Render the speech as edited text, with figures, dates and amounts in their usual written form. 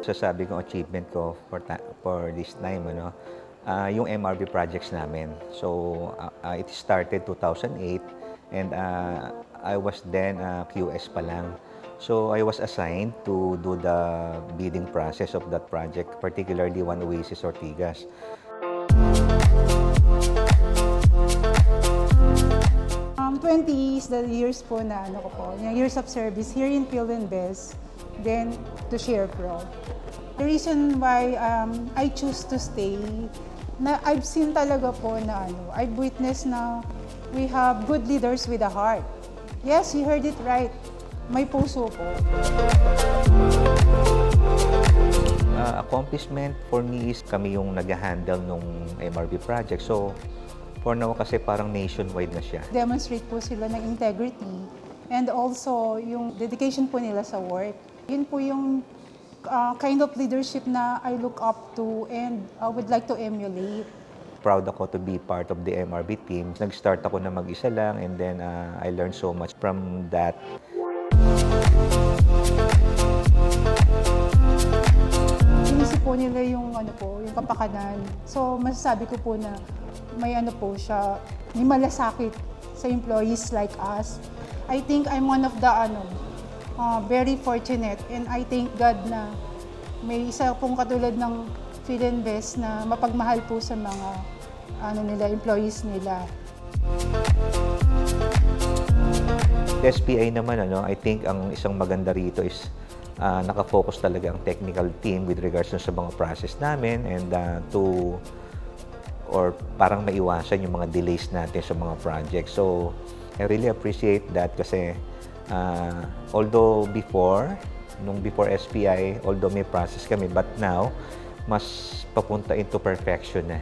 Sasabi kong achievement ko for this time, yung MRB projects namin. So, it started 2008 and I was then QS pa lang. So, I was assigned to do the bidding process of that project, particularly One Oasis Ortigas. 20 is the years po na yung years of service here in PhilInvest, then to SharePro. The reason why I choose to stay, na I've seen talaga po na I've witnessed na we have good leaders with a heart. Yes, you heard it right. May puso po. Accomplishment for me is kami yung nag-handle nung MRB project. So, for now kasi parang nationwide na siya. Demonstrate po sila ng integrity and also yung dedication po nila sa work. Yun po yung kind of leadership na I look up to and I would like to emulate. Proud ako to be part of the MRB team. Nag-start ako na mag-isa lang and then I learned so much from that. Inisip po nila yung yung kapakanan. So masasabi ko po na may siya, may malasakit sa employees like us. I think I'm one of the very fortunate and I thank God na may isa pong katulad ng PhilInvest na mapagmahal po sa mga employees nila. SPI naman, I think ang isang maganda rito is nakafocus talaga ang technical team with regards sa mga process namin and or parang maiwasan yung mga delays natin sa mga projects. So, I really appreciate that kasi although before SPI, although may process kami, but now, mas papunta into perfection na.